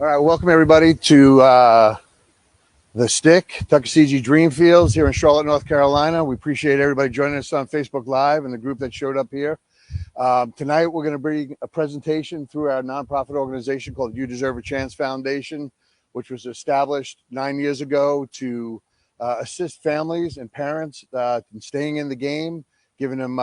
All right, welcome everybody to the Stick, Tuckasegee Dreamfields here in Charlotte, North Carolina. We appreciate everybody joining us on Facebook Live and the group that showed up here. Tonight, we're going to bring a presentation through our nonprofit organization called You Deserve a Chance Foundation, which was established 9 years ago to assist families and parents in staying in the game, giving them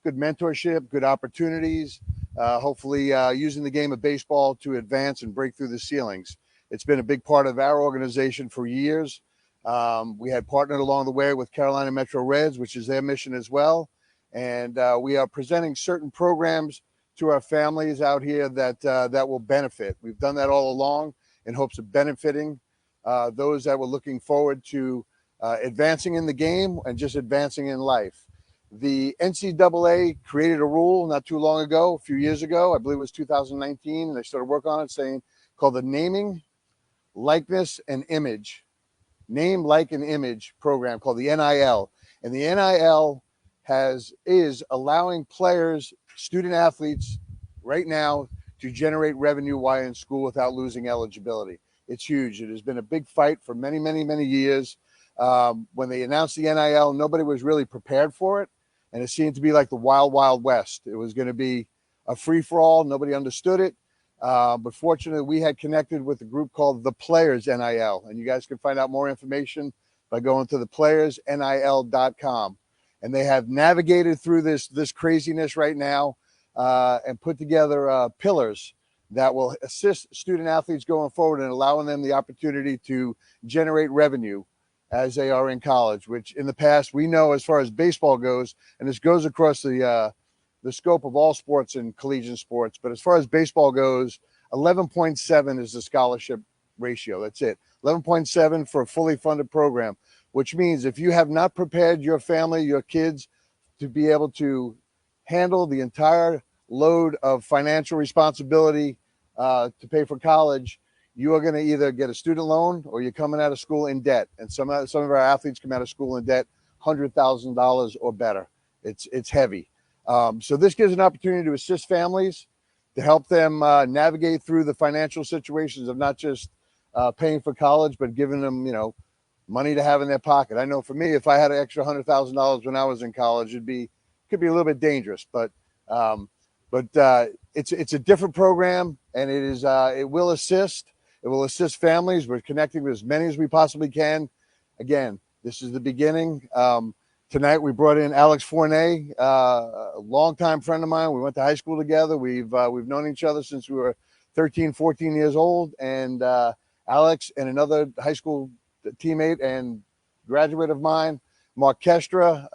good mentorship, good opportunities, hopefully using the game of baseball to advance and break through the ceilings. It's been a big part of our organization for years. We had partnered along the way with Carolina Metro Reds, which is their mission as well. And we are presenting certain programs to our families out here that will benefit. We've done that all along in hopes of benefiting those that were looking forward to advancing in the game and just advancing in life. The NCAA created a rule not too long ago, a few years ago, I believe it was 2019, and they started work on it, called the Naming, Likeness, and Image, Name, Like, and Image program called the NIL. And the NIL is allowing players, student athletes right now to generate revenue while in school without losing eligibility. It's huge. It has been a big fight for many, many, many years. When they announced the NIL, nobody was really prepared for it. And it seemed to be like the wild, wild west. It was going to be a free-for-all. Nobody understood it. But fortunately, we had connected with a group called the Players NIL. And you guys can find out more information by going to theplayersnil.com. And they have navigated through this craziness right now and put together pillars that will assist student athletes going forward and allowing them the opportunity to generate revenue as they are in college, which in the past we know as far as baseball goes, and this goes across the scope of all sports and collegiate sports. But as far as baseball goes, 11.7 is the scholarship ratio. That's it. 11.7 for a fully funded program, which means if you have not prepared your family, your kids to be able to handle the entire load of financial responsibility to pay for college, you are going to either get a student loan or you're coming out of school in debt. And some of our athletes come out of school in debt $100,000 or better. It's heavy. So this gives an opportunity to assist families, to help them navigate through the financial situations of not just paying for college, but giving them, money to have in their pocket. I know for me, if I had an extra $100,000 when I was in college, could be a little bit dangerous. But it's a different program, and it will assist. It will assist families. We're connecting with as many as we possibly can. Again, this is the beginning. Tonight we brought in Alex Fournet, a longtime friend of mine. We went to high school together. We've known each other since we were 13, 14 years old. And Alex and another high school teammate and graduate of mine, Mark Kestra,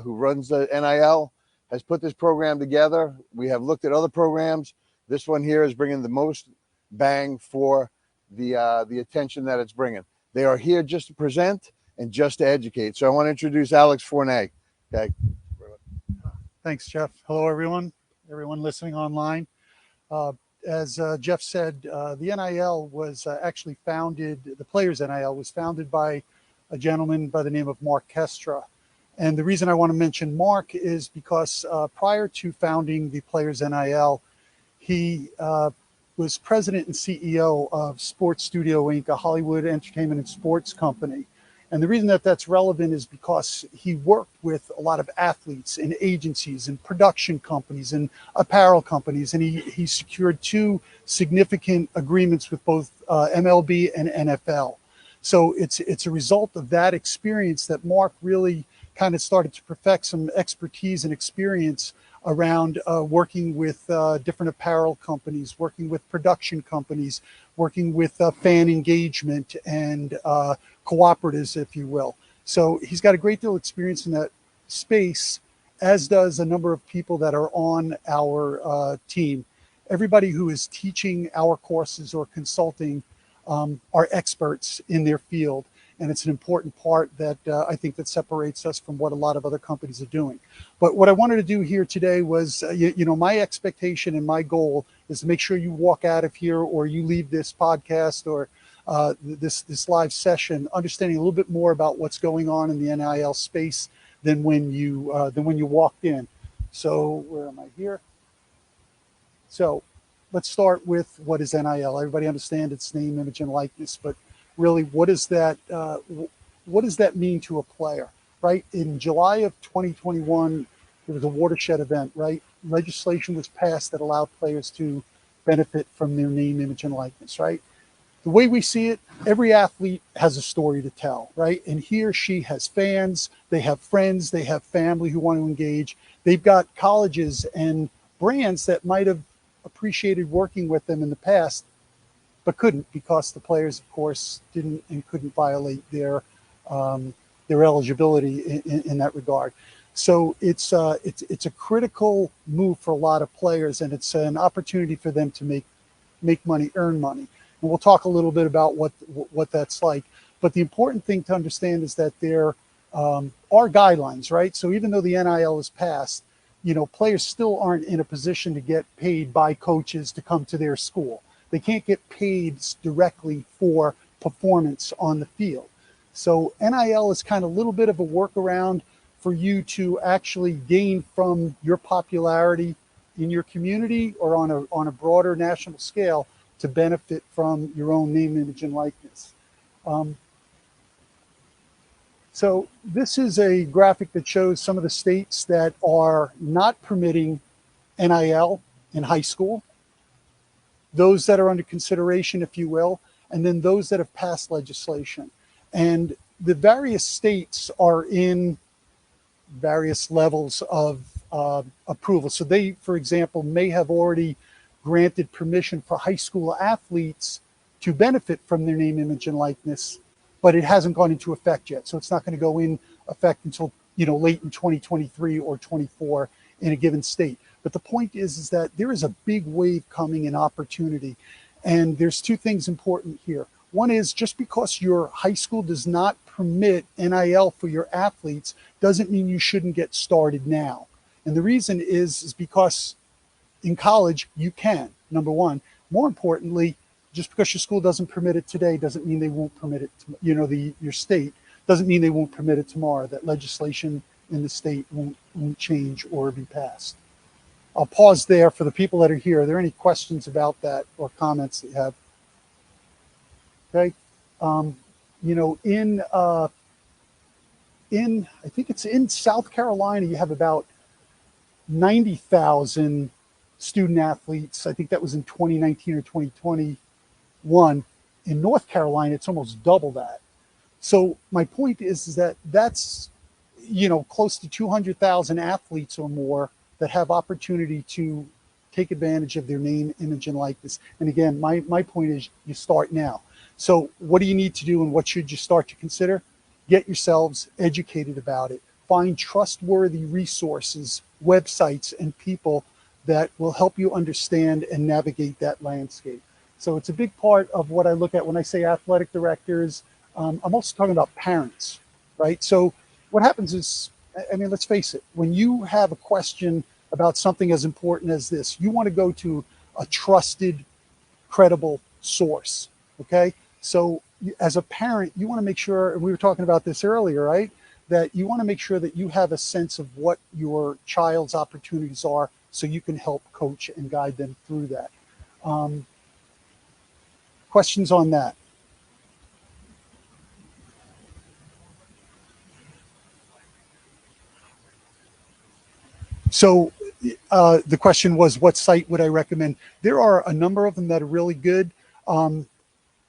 who runs the NIL, has put this program together. We have looked at other programs. This one here is bringing the most bang for the attention that it's bringing. They are here just to present and just to educate. So I want to introduce Alex Fournet. Okay. Thanks, Jeff. Hello, everyone listening online. As Jeff said, the NIL was actually founded, the Players NIL was founded by a gentleman by the name of Mark Kestra. And the reason I want to mention Mark is because prior to founding the Players NIL, he was president and CEO of Sports Studio Inc., a Hollywood entertainment and sports company. And the reason that that's relevant is because he worked with a lot of athletes and agencies and production companies and apparel companies. And he secured 2 significant agreements with both MLB and NFL. So it's a result of that experience that Mark really kind of started to perfect some expertise and experience around working with different apparel companies, working with production companies, working with fan engagement and cooperatives, if you will. So he's got a great deal of experience in that space, as does a number of people that are on our team. Everybody who is teaching our courses or consulting are experts in their field. And it's an important part that I think that separates us from what a lot of other companies are doing. But what I wanted to do here today was, my expectation and my goal is to make sure you walk out of here or you leave this podcast or this live session understanding a little bit more about what's going on in the NIL space than when you walked in. So where am I here? So let's start with what is NIL. Everybody understand its name, image, and likeness, but really, what does that mean to a player, right? In July of 2021, there was a watershed event, right? Legislation was passed that allowed players to benefit from their name, image, and likeness, right? The way we see it, every athlete has a story to tell, right? And he or she has fans, they have friends, they have family who want to engage. They've got colleges and brands that might have appreciated working with them in the past, but couldn't, because the players, of course, didn't and couldn't violate their eligibility in that regard. So it's a critical move for a lot of players, and it's an opportunity for them to make money, earn money. And we'll talk a little bit about what that's like. But the important thing to understand is that there are guidelines, right? So even though the NIL is passed, players still aren't in a position to get paid by coaches to come to their school. They can't get paid directly for performance on the field. So NIL is kind of a little bit of a workaround for you to actually gain from your popularity in your community or on a broader national scale to benefit from your own name, image, and likeness. So this is a graphic that shows some of the states that are not permitting NIL in high school, those that are under consideration, if you will, and then those that have passed legislation. And the various states are in various levels of approval. So they, for example, may have already granted permission for high school athletes to benefit from their name, image, and likeness, but it hasn't gone into effect yet. So it's not going to go in effect until late in 2023 or 24 in a given state. But the point is that there is a big wave coming in opportunity, and there's two things important here. One is, just because your high school does not permit NIL for your athletes doesn't mean you shouldn't get started now. And the reason is because in college you can, number one. More importantly, just because your school doesn't permit it today doesn't mean they won't permit it. Your state doesn't mean they won't permit it tomorrow. That legislation in the state won't change or be passed. I'll pause there for the people that are here. Are there any questions about that or comments that you have? Okay. I think it's in South Carolina, you have about 90,000 student athletes. I think that was in 2019 or 2021. In North Carolina, it's almost double that. So my point is that that's, close to 200,000 athletes or more that have opportunity to take advantage of their name, image, and likeness. And again, my point is, you start now. So what do you need to do, and what should you start to consider? Get yourselves educated about it. Find trustworthy resources, websites, and people that will help you understand and navigate that landscape. So it's a big part of what I look at when I say athletic directors. I'm also talking about parents, right? So what happens is, let's face it, when you have a question about something as important as this, you want to go to a trusted, credible source, okay? So as a parent, you want to make sure, and we were talking about this earlier, right? That you want to make sure that you have a sense of what your child's opportunities are so you can help coach and guide them through that. Questions on that? So the question was, what site would I recommend? There are a number of them that are really good.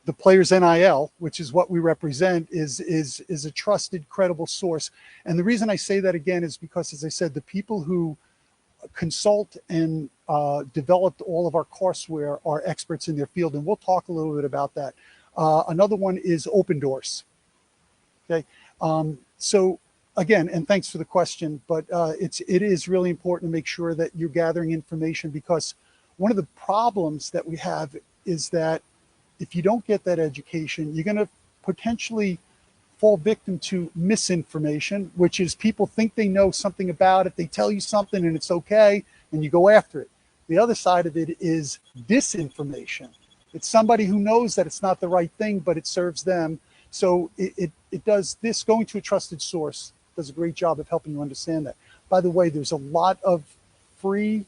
The Players NIL, which is what we represent, is a trusted, credible source. And the reason I say that again is because, as I said, the people who consult and developed all of our courseware are experts in their field, and we'll talk a little bit about that. Another one is Open Doors. Okay, so again, and thanks for the question, but it is really important to make sure that you're gathering information, because one of the problems that we have is that if you don't get that education, you're going to potentially fall victim to misinformation, which is people think they know something about it. They tell you something and it's okay, and you go after it. The other side of it is disinformation. It's somebody who knows that it's not the right thing, but it serves them. So it does this. Going to a trusted source does a great job of helping you understand that. By the way, there's a lot of free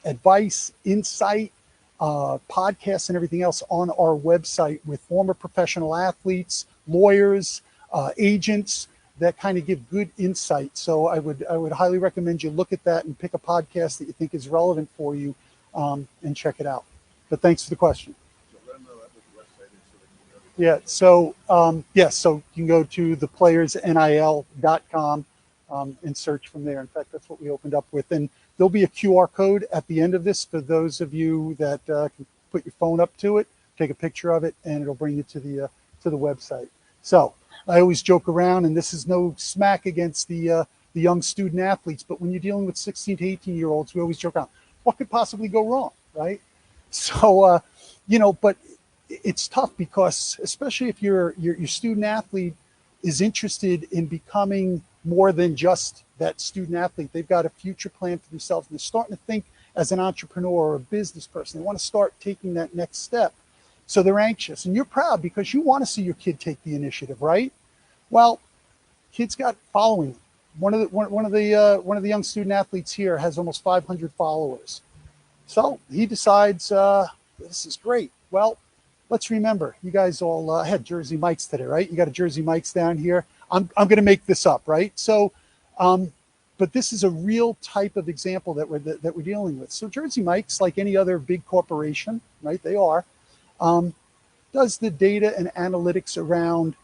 advice, insight, podcasts, and everything else on our website with former professional athletes, lawyers, agents that kind of give good insight. So I would highly recommend you look at that and pick a podcast that you think is relevant for you, and check it out. But thanks for the question. Yeah. So yes. So you can go to theplayersnil.com and search from there. In fact, that's what we opened up with. And there'll be a QR code at the end of this for those of you that can put your phone up to it, take a picture of it, and it'll bring you to the website. So I always joke around, and this is no smack against the young student athletes, but when you're dealing with 16 to 18-year-olds, we always joke around, what could possibly go wrong, right? So, but it's tough because especially if your student athlete is interested in becoming more than just that student athlete, they've got a future plan for themselves, and they're starting to think as an entrepreneur or a business person. They want to start taking that next step. So they're anxious, and you're proud because you want to see your kid take the initiative, right? Well, kid's got following. One of the young student athletes here has almost 500 followers. So he decides, this is great. Well, let's remember, you guys all had Jersey Mike's today, right? You got a Jersey Mike's down here. I'm going to make this up, right? So, but this is a real type of example that we're dealing with. So Jersey Mike's, like any other big corporation, right? They are, does the data and analytics around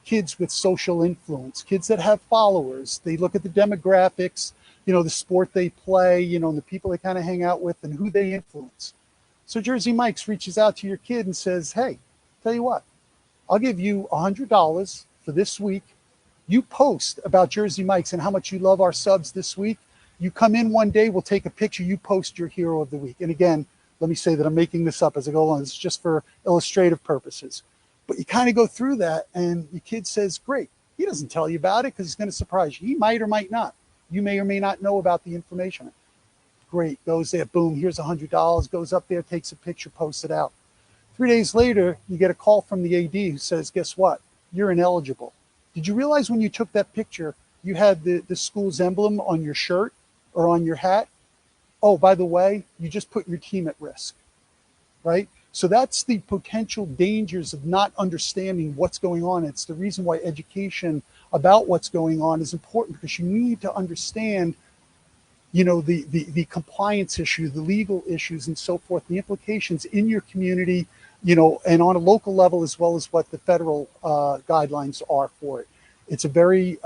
kids with social influence, kids that have followers. They look at the demographics, the sport they play, and the people they kind of hang out with and who they influence. So Jersey Mike's reaches out to your kid and says, hey, tell you what, I'll give you $100 for this week. You post about Jersey Mike's and how much you love our subs this week. You come in one day, we'll take a picture, you post your hero of the week. And again, let me say that I'm making this up as I go along. It's just for illustrative purposes. But you kind of go through that and your kid says, great. He doesn't tell you about it because he's going to surprise you. He might or might not. You may or may not know about the information. Great, goes there, boom, here's $100, goes up there, takes a picture, posts it out. 3 days later, you get a call from the AD who says, guess what? You're ineligible. Did you realize when you took that picture, you had the school's emblem on your shirt or on your hat? Oh, by the way, you just put your team at risk, right? So that's the potential dangers of not understanding what's going on. It's the reason why education about what's going on is important, because you need to understand, the compliance issue, the legal issues and so forth, the implications in your community, and on a local level, as well as what the federal guidelines are for it. It's a very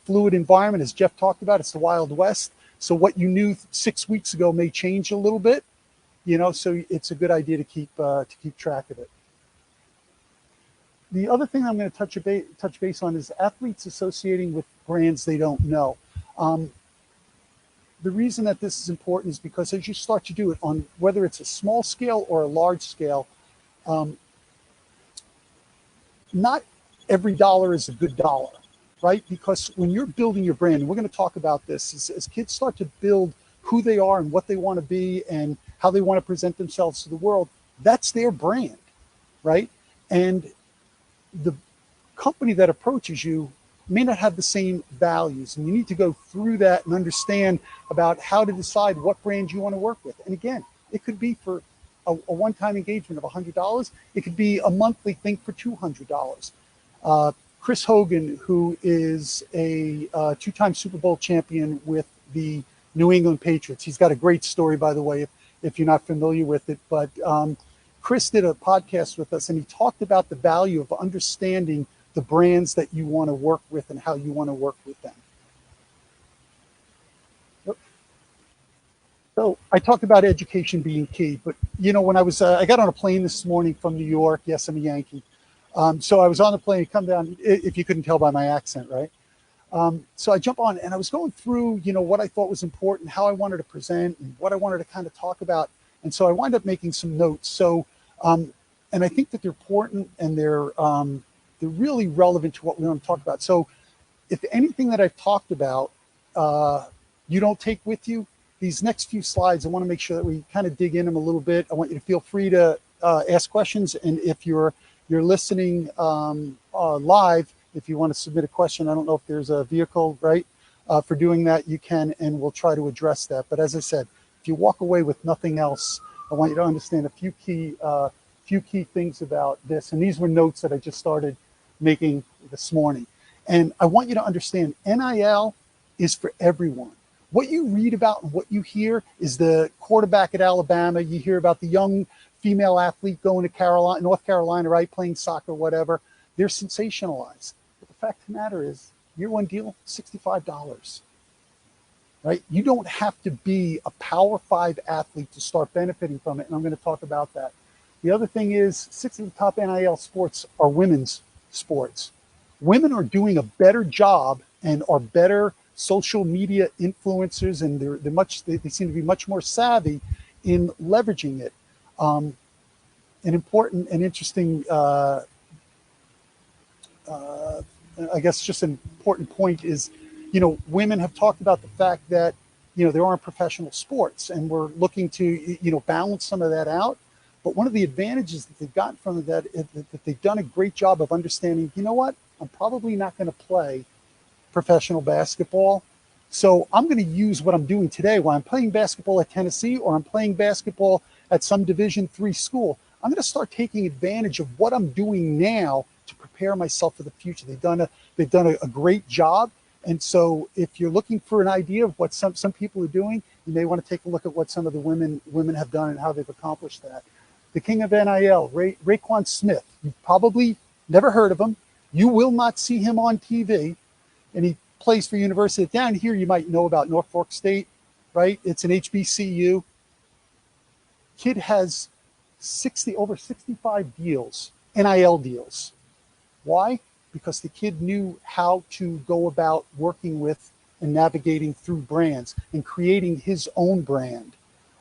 fluid environment. As Jeff talked about, it's the Wild West. So what you knew 6 weeks ago may change a little bit. So it's a good idea to keep track of it. The other thing I'm going to touch base on is athletes associating with brands they don't know. The reason that this is important is because as you start to do it on whether it's a small scale or a large scale, not every dollar is a good dollar, right? Because when you're building your brand, and we're going to talk about this, as kids start to build who they are and what they want to be and how they want to present themselves to the world, that's their brand, right? And the company that approaches you may not have the same values, and you need to go through that and understand about how to decide what brand you want to work with. And again, it could be for a one-time engagement of $100. It could be a monthly thing for $200. Chris Hogan, who is a two-time Super Bowl champion with the New England Patriots. He's got a great story, by the way, if you're not familiar with it. But Chris did a podcast with us, and he talked about the value of understanding the brands that you want to work with and how you want to work with them. So I talked about education being key, but when I got on a plane this morning from New York. Yes, I'm a Yankee. So I was on the plane, come down, if you couldn't tell by my accent, right? So I jump on and I was going through, what I thought was important, how I wanted to present and what I wanted to kind of talk about. And so I wind up making some notes. So, and I think that they're important and they're really relevant to what we want to talk about. So if anything that I've talked about, you don't take with you, these next few slides, I want to make sure that we kind of dig in them a little bit. I want you to feel free to ask questions. And if you're listening live, if you want to submit a question, I don't know if there's a vehicle, right, for doing that, you can, and we'll try to address that. But as I said, if you walk away with nothing else, I want you to understand a few key things about this. And these were notes that I just started making this morning. And I want you to understand NIL is for everyone. What you read about and what you hear is the quarterback at Alabama. You hear about the young female athlete going to North Carolina, right, playing soccer, whatever. They're sensationalized. But the fact of the matter is, year one deal, $65. Right? You don't have to be a Power 5 athlete to start benefiting from it, and I'm going to talk about that. The other thing is 6 of the top NIL sports are women's sports. Women are doing a better job and are better social media influencers, and they seem to be much more savvy in leveraging it. An important and interesting, I guess, just an important point is, women have talked about the fact that, there aren't professional sports, and we're looking to, balance some of that out. But one of the advantages that they've gotten from that is that they've done a great job of understanding, you know what, I'm probably not going to play professional basketball. So I'm going to use what I'm doing today while I'm playing basketball at Tennessee or I'm playing basketball at some Division III school. I'm going to start taking advantage of what I'm doing now to prepare myself for the future. They've done a great job. And so if you're looking for an idea of what some people are doing, you may want to take a look at what some of the women have done and how they've accomplished that. The king of NIL, Raekwon Smith. You've probably never heard of him. You will not see him on TV. And he plays for University. Down here, you might know about Norfolk State, right? It's an HBCU. Kid has over 65 deals, NIL deals. Why? Because the kid knew how to go about working with and navigating through brands and creating his own brand.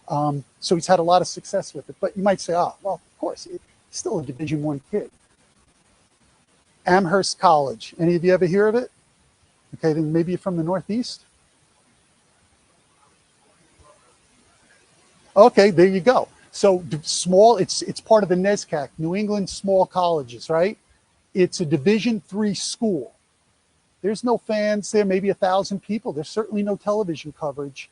So he's had a lot of success with it. But you might say, well, of course, he's still a Division I kid. Amherst College. Any of you ever hear of it? Okay, then maybe you're from the Northeast. Okay, there you go. So small, it's part of the NESCAC, New England Small Colleges, right? It's a Division III school. There's no fans there, maybe 1,000 people. There's certainly no television coverage.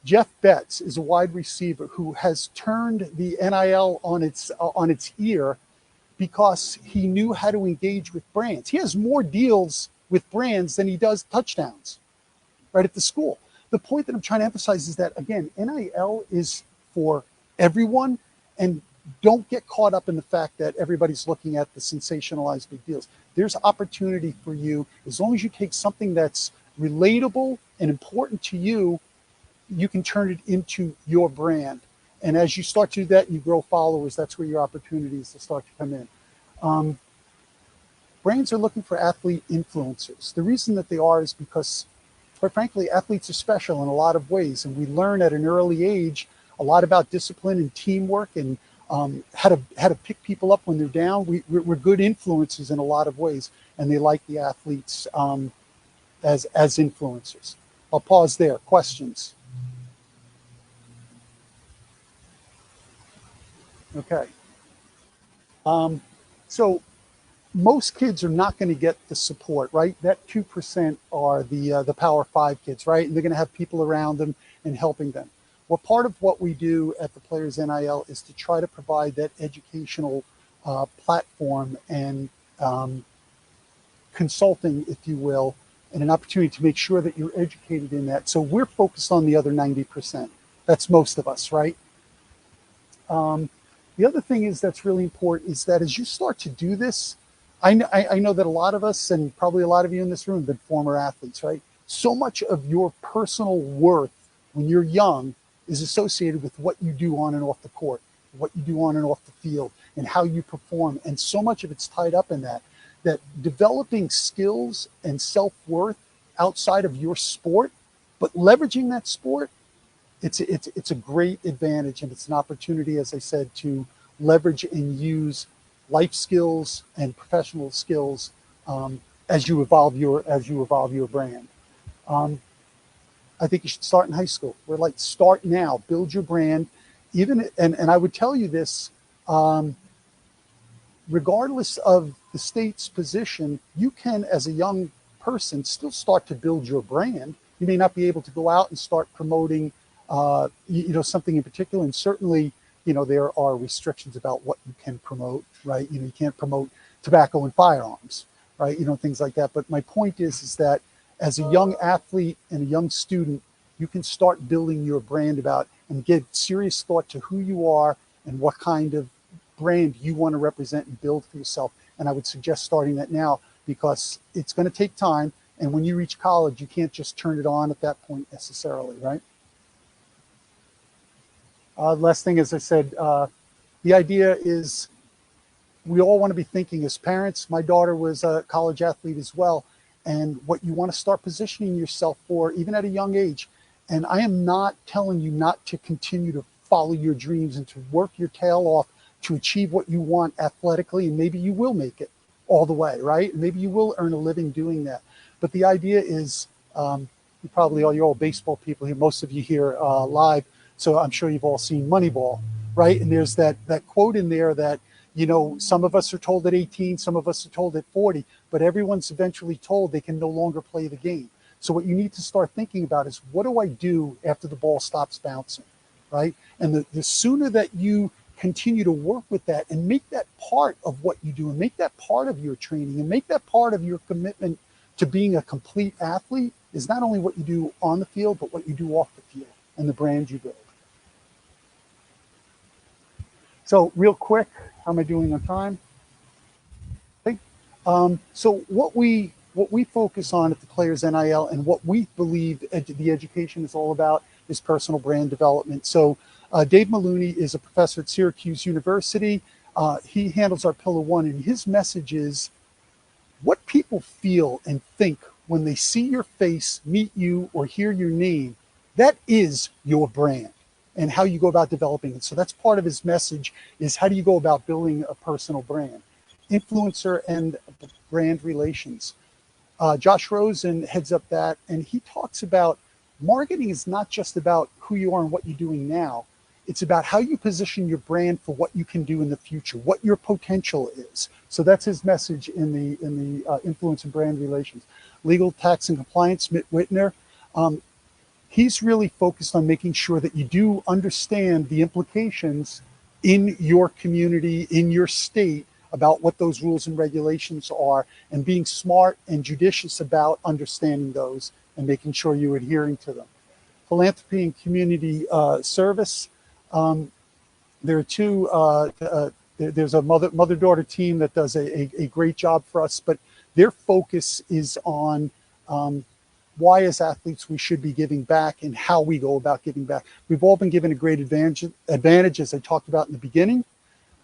Jeff Betts is a wide receiver who has turned the NIL on its ear because he knew how to engage with brands. He has more deals with brands than he does touchdowns, right, at the school. The point that I'm trying to emphasize is that, again, NIL is for everyone, and don't get caught up in the fact that everybody's looking at the sensationalized big deals. There's opportunity for you. As long as you take something that's relatable and important to you, you can turn it into your brand. And as you start to do that and you grow followers, that's where your opportunities will start to come in. Brands are looking for athlete influencers. The reason that they are is because, quite frankly, athletes are special in a lot of ways. And we learn at an early age a lot about discipline and teamwork and how to pick people up when they're down. We're good influencers in a lot of ways, and they like the athletes as influencers. I'll pause there. Questions? Okay. So most kids are not going to get the support, right? That 2% are the Power 5 kids, right? And they're going to have people around them and helping them. Well, part of what we do at the Players NIL is to try to provide that educational platform and consulting, if you will, and an opportunity to make sure that you're educated in that. So we're focused on the other 90%. That's most of us, right? The other thing is that's really important is that as you start to do this, I know that a lot of us, and probably a lot of you in this room, have been former athletes, right? So much of your personal worth when you're young is associated with what you do on and off the court, what you do on and off the field, and how you perform. And so much of it's tied up in that developing skills and self-worth outside of your sport, but leveraging that sport, it's a great advantage, and it's an opportunity, as I said, to leverage and use life skills and professional skills as you evolve your brand. I think you should start in high school. We're like, start now, build your brand. And I would tell you this, regardless of the state's position, you can, as a young person, still start to build your brand. You may not be able to go out and start promoting something in particular. And certainly, there are restrictions about what you can promote, right? You can't promote tobacco and firearms, right? Things like that. But my point is that as a young athlete and a young student, you can start building your brand about and give serious thought to who you are and what kind of brand you want to represent and build for yourself. And I would suggest starting that now, because it's going to take time. And when you reach college, you can't just turn it on at that point necessarily, right? Last thing, as I said, the idea is we all want to be thinking as parents. My daughter was a college athlete as well. And what you want to start positioning yourself for, even at a young age. And I am not telling you not to continue to follow your dreams and to work your tail off to achieve what you want athletically. And maybe you will make it all the way, right? And maybe you will earn a living doing that. But the idea is, you probably all, you're all baseball people here, most of you here live. So I'm sure you've all seen Moneyball, right? And there's that quote in there that, some of us are told at 18, some of us are told at 40, but everyone's eventually told they can no longer play the game. So what you need to start thinking about is, what do I do after the ball stops bouncing, right? And the sooner that you continue to work with that and make that part of what you do and make that part of your training and make that part of your commitment to being a complete athlete, is not only what you do on the field, but what you do off the field and the brand you build. So real quick, how am I doing on time? Okay. So what we focus on at the Players NIL and what we believe the education is all about is personal brand development. So Dave Maloney is a professor at Syracuse University. He handles our Pillar One, and his message is what people feel and think when they see your face, meet you, or hear your name. That is your brand and how you go about developing it. So that's part of his message, is how do you go about building a personal brand? Influencer and brand relations. Josh Rosen heads up that, and he talks about marketing is not just about who you are and what you're doing now. It's about how you position your brand for what you can do in the future, what your potential is. So that's his message in the influence and brand relations. Legal, tax, and compliance, Mitt Whitner. He's really focused on making sure that you do understand the implications in your community, in your state, about what those rules and regulations are, and being smart and judicious about understanding those and making sure you're adhering to them. Philanthropy and community service. There are two, there's a mother-daughter team that does a great job for us, but their focus is on why as athletes we should be giving back and how we go about giving back. We've all been given a great advantage, as I talked about in the beginning,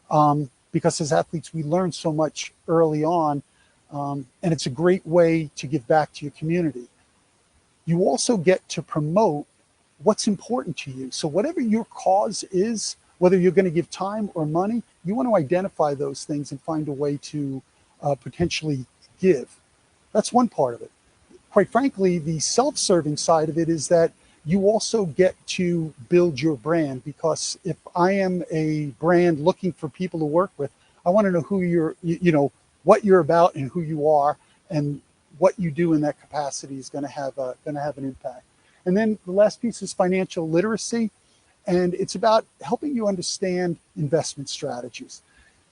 because as athletes we learn so much early on, and it's a great way to give back to your community. You also get to promote what's important to you. So whatever your cause is, whether you're going to give time or money, you want to identify those things and find a way to potentially give. That's one part of it. Quite frankly, the self-serving side of it is that you also get to build your brand, because if I am a brand looking for people to work with, I want to know who you're, what you're about and who you are, and what you do in that capacity is going to have an impact. And then the last piece is financial literacy, and it's about helping you understand investment strategies.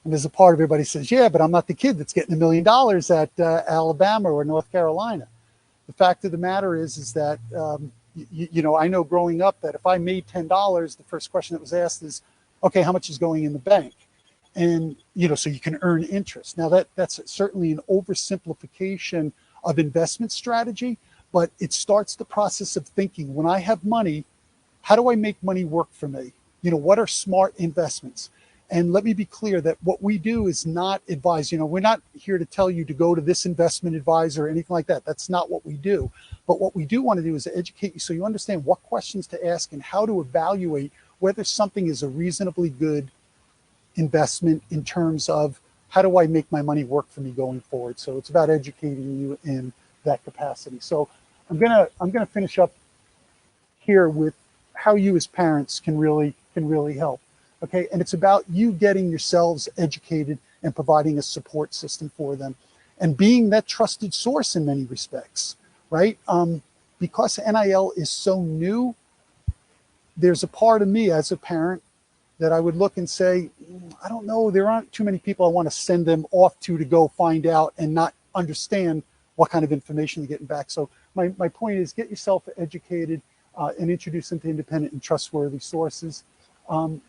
And there's a part of everybody says, yeah, but I'm not the kid that's getting $1 million at Alabama or North Carolina. The fact of the matter is that, I know growing up that if I made $10, the first question that was asked is, okay, how much is going in the bank? And, so you can earn interest. Now that's certainly an oversimplification of investment strategy, but it starts the process of thinking, when I have money, how do I make money work for me? What are smart investments? And let me be clear that what we do is not advise, we're not here to tell you to go to this investment advisor or anything like that. That's not what we do. But what we do want to do is educate you so you understand what questions to ask and how to evaluate whether something is a reasonably good investment in terms of how do I make my money work for me going forward. So it's about educating you in that capacity. So I'm gonna finish up here with how you as parents can really help. Okay, and it's about you getting yourselves educated and providing a support system for them and being that trusted source in many respects, right? Because NIL is so new, there's a part of me as a parent that I would look and say, I don't know, there aren't too many people I want to send them off to go find out and not understand what kind of information they're getting back. So my point is, get yourself educated and introduce them to independent and trustworthy sources. And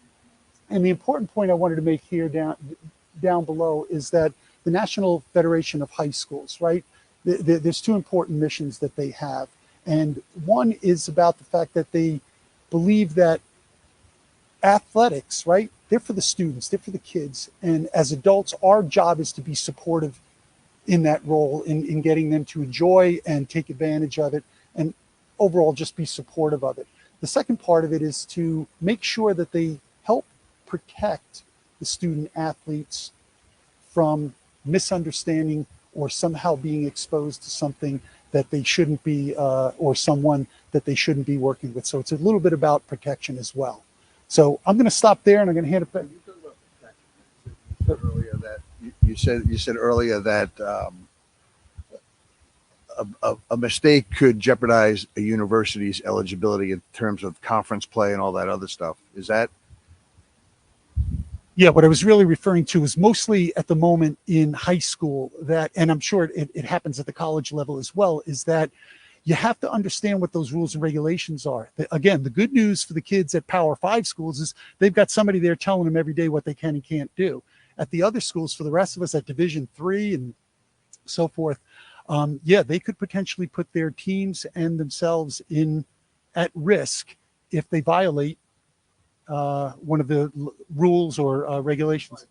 the important point I wanted to make here down below is that the National Federation of High Schools, right? There's two important missions that they have. And one is about the fact that they believe that athletics, right? They're for the students, they're for the kids. And as adults, our job is to be supportive in that role, in getting them to enjoy and take advantage of it, and overall just be supportive of it. The second part of it is to make sure that they help protect the student athletes from misunderstanding or somehow being exposed to something that they shouldn't be, or someone that they shouldn't be working with. So it's a little bit about protection as well. So I'm going to stop there, and I'm going to hand it back. Earlier that you said earlier that a mistake could jeopardize a university's eligibility in terms of conference play and all that other stuff. Is that? Yeah, what I was really referring to is mostly at the moment in high school that, and I'm sure it happens at the college level as well, is that you have to understand what those rules and regulations are. Again, the good news for the kids at Power 5 schools is they've got somebody there telling them every day what they can and can't do. At the other schools, for the rest of us at Division III and so forth, yeah, they could potentially put their teams and themselves at risk if they violate one of the rules or regulations.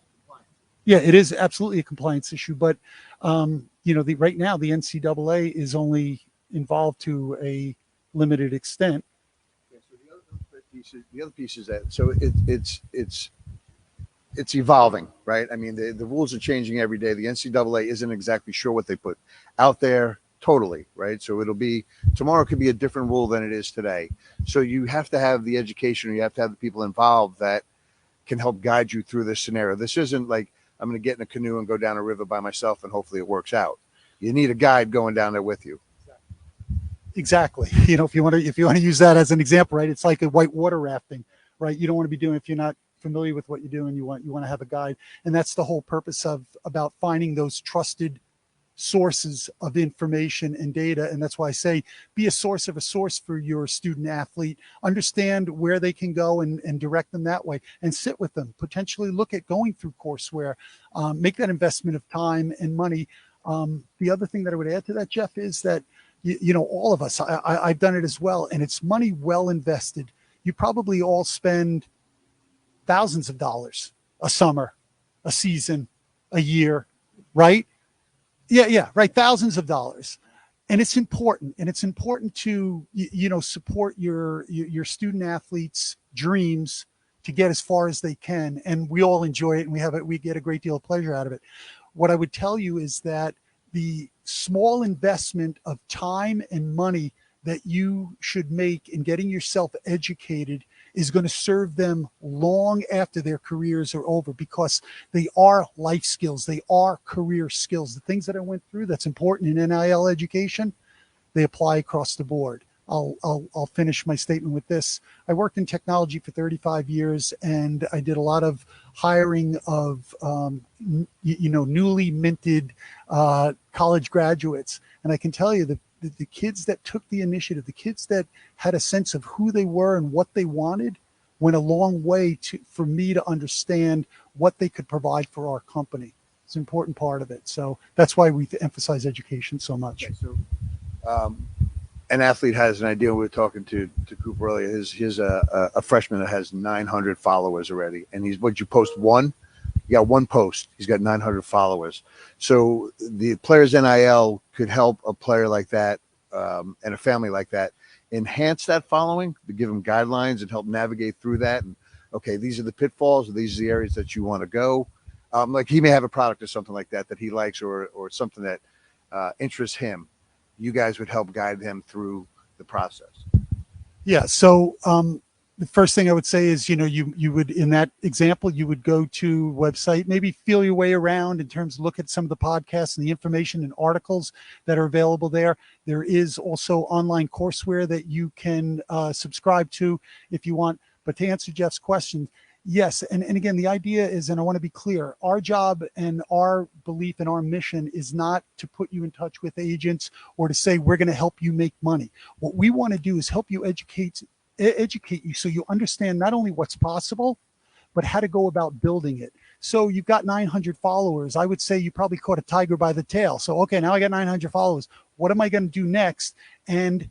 Yeah, it is absolutely a compliance issue, but right now the NCAA is only involved to a limited extent. Yeah, so the other piece is that it's evolving, right? I mean, the rules are changing every day. The NCAA isn't exactly sure what they put out there totally, right? So tomorrow could be a different rule than it is today. So you have to have the education, or you have to have the people involved that can help guide you through this scenario. This isn't like I'm going to get in a canoe and go down a river by myself and hopefully it works out. You need a guide going down there with you. Exactly. If you want to use that as an example, right? It's like a whitewater rafting, right? You don't want to be doing if you're not familiar with what you're doing. You want to have a guide, and that's the whole purpose about finding those trusted sources of information and data. And that's why I say be a source for your student athlete. Understand where they can go and direct them that way, and sit with them. Potentially look at going through courseware. Make that investment of time and money. The other thing that I would add to that, Jeff, is that all of us, I've done it as well, and it's money well invested. You probably all spend thousands of dollars a summer, a season, a year, right? Yeah, right. Thousands of dollars. And it's important. And it's important to, support your student athletes' dreams to get as far as they can. And we all enjoy it, and we get a great deal of pleasure out of it. What I would tell you is that the small investment of time and money that you should make in getting yourself educated is going to serve them long after their careers are over, because they are life skills. They are career skills. The things that I went through that's important in NIL education, they apply across the board. I'll finish my statement with this. I worked in technology for 35 years, and I did a lot of hiring of newly minted college graduates. And I can tell you that the kids that took the initiative, the kids that had a sense of who they were and what they wanted, went a long way for me to understand what they could provide for our company. It's an important part of it. So that's why we emphasize education so much. Okay, so an athlete has an idea. We were talking to Cooper earlier. He's a freshman that has 900 followers already. And would you post one? You got one post. He's got 900 followers. So the Players NIL could help a player like that and a family like that enhance that following, to give them guidelines and help navigate through that. And okay, these are the pitfalls, or these are the areas that you want to go. Like he may have a product or something like that he likes, or something that interests him. You guys would help guide him through the process. Yeah. So the first thing I would say is, you would, in that example, you would go to website, maybe feel your way around in terms of look at some of the podcasts and the information and articles that are available there. There is also online courseware that you can subscribe to if you want. But to answer Jeff's question, yes. And again, the idea is, and I want to be clear, our job and our belief and our mission is not to put you in touch with agents or to say we're going to help you make money. What we want to do is help you educate you so you understand not only what's possible, but how to go about building it. So you've got 900 followers. I would say you probably caught a tiger by the tail. So, okay, now I got 900 followers. What am I going to do next? And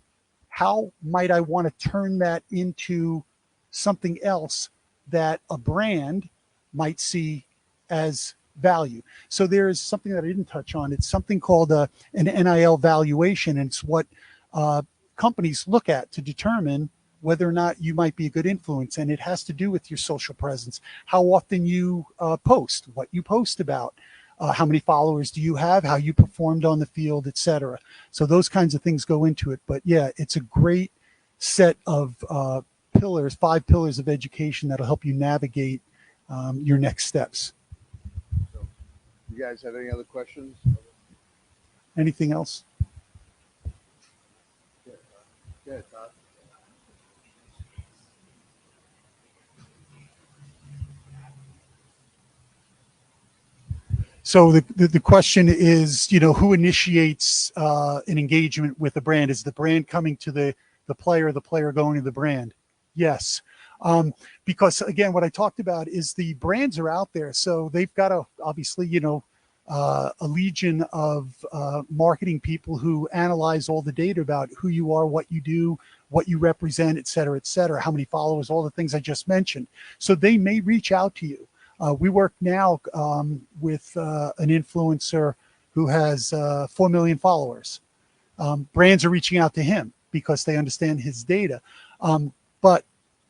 how might I want to turn that into something else that a brand might see as value? So there's something that I didn't touch on. It's something called an NIL valuation. And it's what companies look at to determine whether or not you might be a good influence. And it has to do with your social presence, how often you post, what you post about, how many followers do you have, how you performed on the field, etc. So those kinds of things go into it. But yeah, it's a great set of pillars, 5 pillars of education that'll help you navigate your next steps. So, you guys have any other questions? Anything else? Yeah, Todd. So the question is, who initiates an engagement with the brand? Is the brand coming to the player going to the brand? Yes. Because again, what I talked about is the brands are out there. So they've got obviously, a legion of marketing people who analyze all the data about who you are, what you do, what you represent, et cetera, how many followers, all the things I just mentioned. So they may reach out to you. We work now with an influencer who has 4 million followers. Brands are reaching out to him because they understand his data. But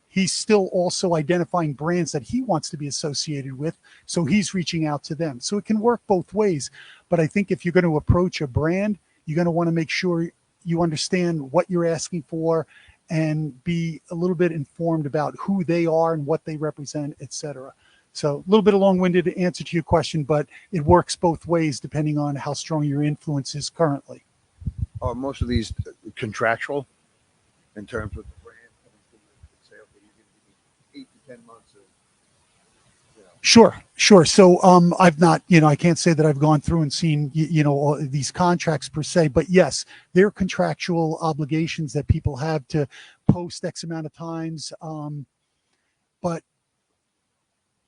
he's still also identifying brands that he wants to be associated with. So he's reaching out to them. So it can work both ways. But I think if you're going to approach a brand, you're going to want to make sure you understand what you're asking for and be a little bit informed about who they are and what they represent, et cetera. So a little bit of long-winded answer to your question, but it works both ways depending on how strong your influence is currently. Are most of these contractual in terms of the brand coming to you and say, okay, you're going to give me 8 to 10 months of, Sure. So I've not, I can't say that I've gone through and seen, all these contracts per se, but yes, there are contractual obligations that people have to post X amount of times. But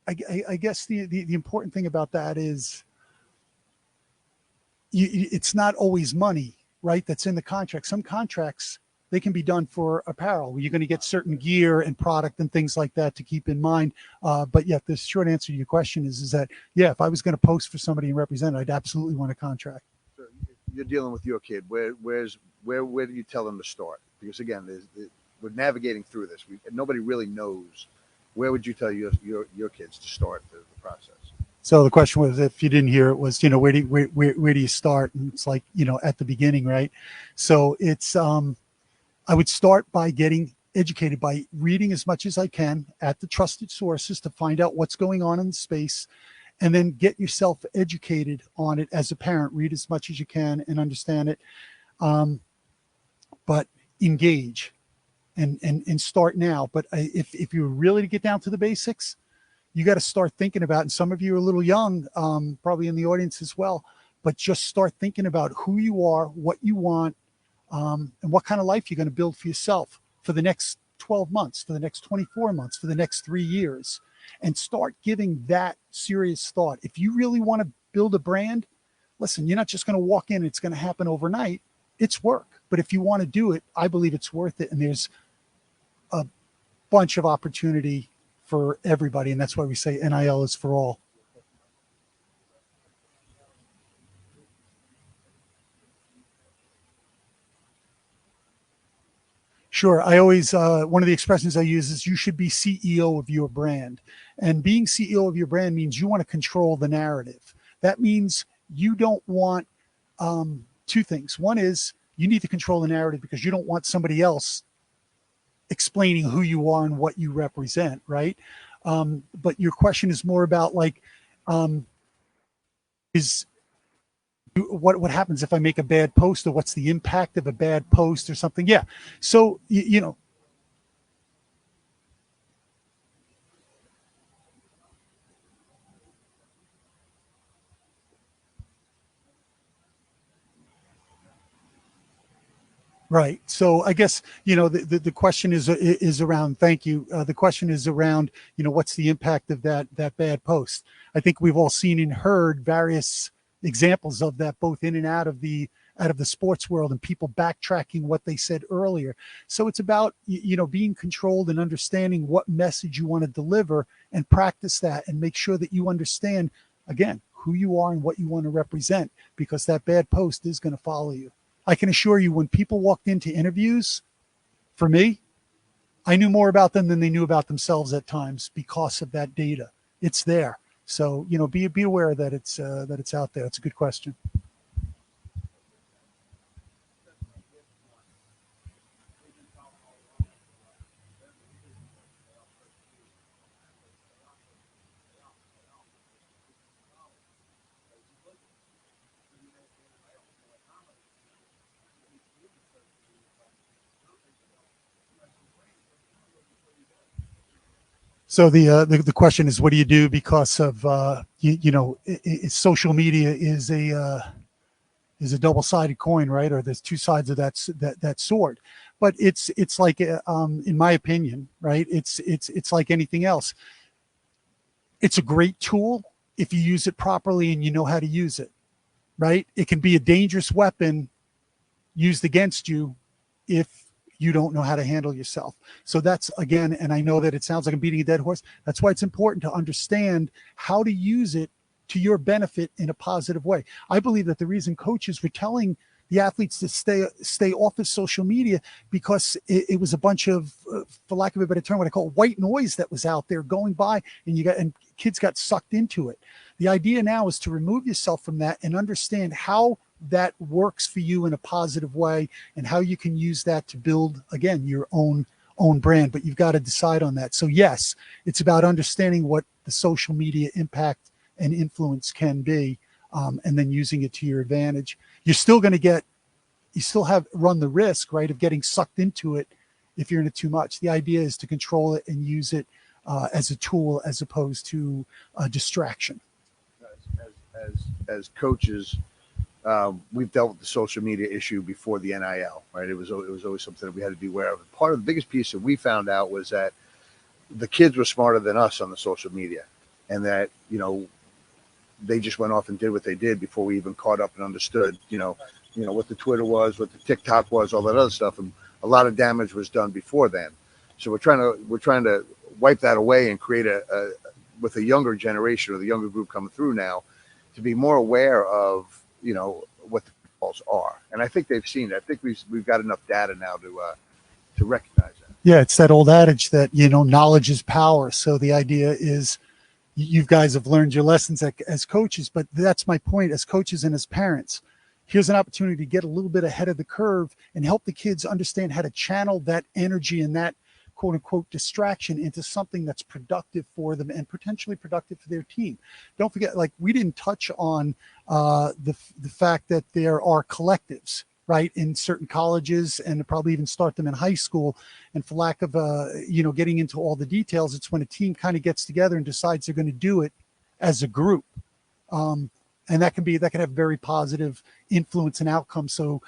I guess the important thing about that is it's not always money, right? That's in the contract. Some contracts, they can be done for apparel where you're going to get certain gear and product and things like that to keep in mind. But yeah, the short answer to your question is that, yeah, if I was going to post for somebody and represent, I'd absolutely want a contract. So you're dealing with your kid. Where do you tell them to start? Because again, we're navigating through this. Nobody really knows. Where would you tell your kids to start the process? So the question was, if you didn't hear it, was, where do you start? And it's like, at the beginning, right? So it's, I would start by getting educated, by reading as much as I can at the trusted sources to find out what's going on in the space, and then get yourself educated on it as a parent. Read as much as you can and understand it, but engage. And start now. But if you're really to get down to the basics, you got to start thinking about, and some of you are a little young, probably in the audience as well, but just start thinking about who you are, what you want, and what kind of life you're going to build for yourself for the next 12 months, for the next 24 months, for the next 3 years, and start giving that serious thought. If you really want to build a brand, listen, you're not just going to walk in, it's going to happen overnight. It's work. But if you want to do it, I believe it's worth it. And there's a bunch of opportunity for everybody. And that's why we say NIL is for all. Sure. I always, one of the expressions I use is you should be CEO of your brand. And being CEO of your brand means you want to control the narrative. That means you don't want two things. One is you need to control the narrative because you don't want somebody else explaining who you are and what you represent, right? But your question is more about like, is what happens if I make a bad post, or what's the impact of a bad post or something? Yeah. So you know, right. So I guess, you know, the question is around, thank you. The question is around, you know, what's the impact of that bad post? I think we've all seen and heard various examples of that, both in and out of the sports world, and people backtracking what they said earlier. So it's about, you know, being controlled and understanding what message you want to deliver, and practice that and make sure that you understand, again, who you are and what you want to represent, because that bad post is going to follow you. I can assure you, when people walked into interviews, for me, I knew more about them than they knew about themselves at times, because of that data. It's there. So, you know, be aware that it's out there. It's a good question. So the question is, what do you do because of you know, social media is a double-sided coin, right? Or there's two sides of that sword. But it's like, in my opinion, right? It's like anything else. It's a great tool if you use it properly and you know how to use it, right? It can be a dangerous weapon used against you if you don't know how to handle yourself. So that's, again, and I know that it sounds like I'm beating a dead horse. That's why it's important to understand how to use it to your benefit in a positive way. I believe that the reason coaches were telling the athletes to stay off of social media, because it was a bunch of, for lack of a better term, what I call white noise that was out there going by, and kids got sucked into it. The idea now is to remove yourself from that and understand how that works for you in a positive way, and how you can use that to build, again, your own brand. But you've got to decide on that. So yes, it's about understanding what the social media impact and influence can be, and then using it to your advantage. You're still going to you still have run the risk, right, of getting sucked into it if you're in it too much. The idea is to control it and use it as a tool, as opposed to a distraction. As coaches, we've dealt with the social media issue before the NIL, right? It was always something that we had to be aware of. Part of the biggest piece that we found out was that the kids were smarter than us on the social media, and that, you know, they just went off and did what they did before we even caught up and understood, what the Twitter was, what the TikTok was, all that other stuff, and a lot of damage was done before then. So we're trying to wipe that away and create with a younger generation, or the younger group coming through now, to be more aware of, what the pitfalls are. And I think they've seen it. I think we've got enough data now to recognize that. Yeah, it's that old adage that, knowledge is power. So the idea is, you guys have learned your lessons as coaches, but that's my point. As coaches and as parents, here's an opportunity to get a little bit ahead of the curve and help the kids understand how to channel that energy and that quote unquote distraction into something that's productive for them, and potentially productive for their team. Don't forget, like, we didn't touch on the fact that there are collectives, right, in certain colleges, and probably even start them in high school. And for lack of getting into all the details, it's when a team kind of gets together and decides they're going to do it as a group. And that can have very positive influence and outcome. So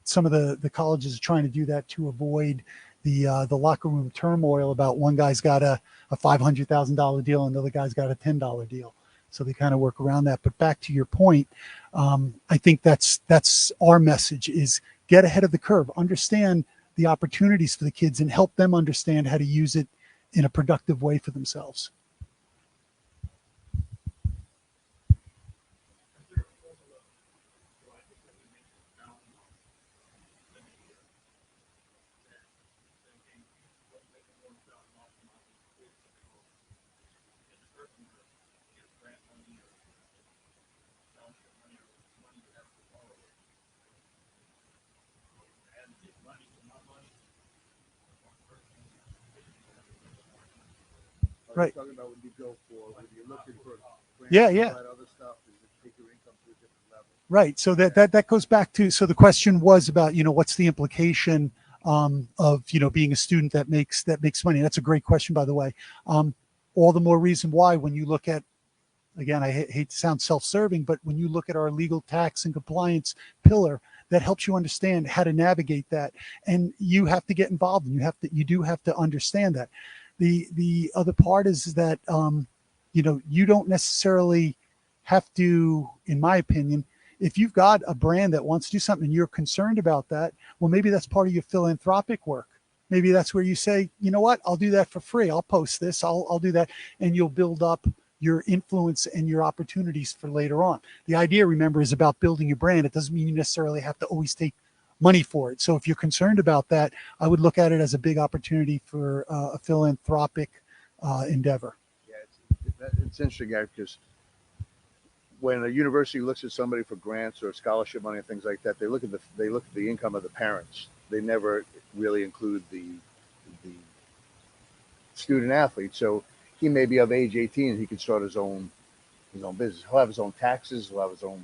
some of the colleges are trying to do that to avoid the locker room turmoil about one guy's got a $500,000 deal and the other guy's got a $10 deal. So they kind of work around that. But back to your point, I think that's our message: is get ahead of the curve, understand the opportunities for the kids, and help them understand how to use it in a productive way for themselves. Right. Talking about when you go for when you're looking for grants, Yeah, and yeah. all that other stuff, is it take your income to a different level? Right. So that goes back to, so the question was about, what's the implication of, being a student that makes money. That's a great question, by the way. All the more reason why, when you look at, again, I hate to sound self-serving, but when you look at our legal tax and compliance pillar, that helps you understand how to navigate that. And you have to get involved, and you do have to understand that. The other part is that, you don't necessarily have to, in my opinion, if you've got a brand that wants to do something and you're concerned about that, well, maybe that's part of your philanthropic work. Maybe that's where you say, you know what, I'll do that for free. I'll post this. I'll do that. And you'll build up your influence and your opportunities for later on. The idea, remember, is about building your brand. It doesn't mean you necessarily have to always take money for it. So if you're concerned about that, I would look at it as a big opportunity for a philanthropic endeavor. Yeah, it's interesting, guys, because when a university looks at somebody for grants or scholarship money and things like that, they look at the income of the parents. They never really include the student athlete. So he may be of age 18 and he can start his own business. He'll have his own taxes. He'll have his own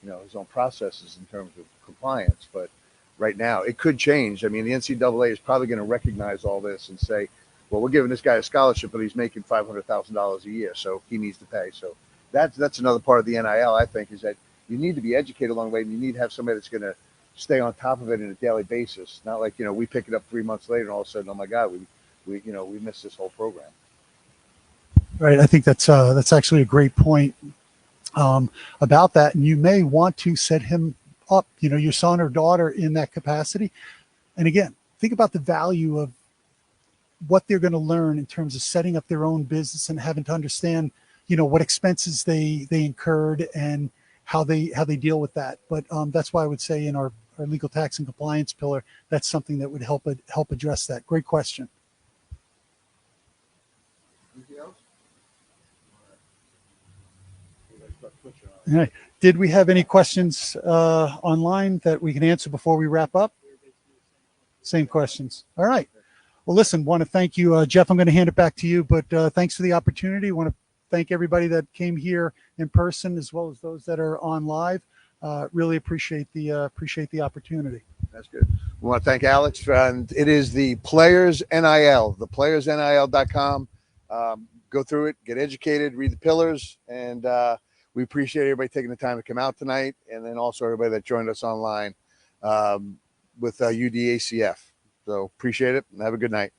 his own processes in terms of compliance. But right now, it could change. I mean, the NCAA is probably going to recognize all this and say, well, we're giving this guy a scholarship, but he's making $500,000 a year, so he needs to pay. So that's another part of the NIL, I think, is that you need to be educated along the way, and you need to have somebody that's going to stay on top of it on a daily basis. Not like we pick it up 3 months later and all of a sudden, oh my God, we missed this whole program. Right. I think that's actually a great point about that. And you may want to set him up, your son or daughter, in that capacity. And again, think about the value of what they're going to learn in terms of setting up their own business and having to understand, what expenses they incurred and how they deal with that. But that's why I would say in our legal tax and compliance pillar, that's something that would help address that. Great question. Anything else? All right. Did we have any questions online that we can answer before we wrap up? Same questions. All right. Well, listen, want to thank you, Jeff. I'm going to hand it back to you, but thanks for the opportunity. I want to thank everybody that came here in person, as well as those that are on live. Really appreciate the opportunity. That's good. We want to thank Alex, and it is the Players NIL, the playersnil.com. Go through it, get educated, read the pillars, and we appreciate everybody taking the time to come out tonight, and then also everybody that joined us online with UDACF. So appreciate it, and have a good night.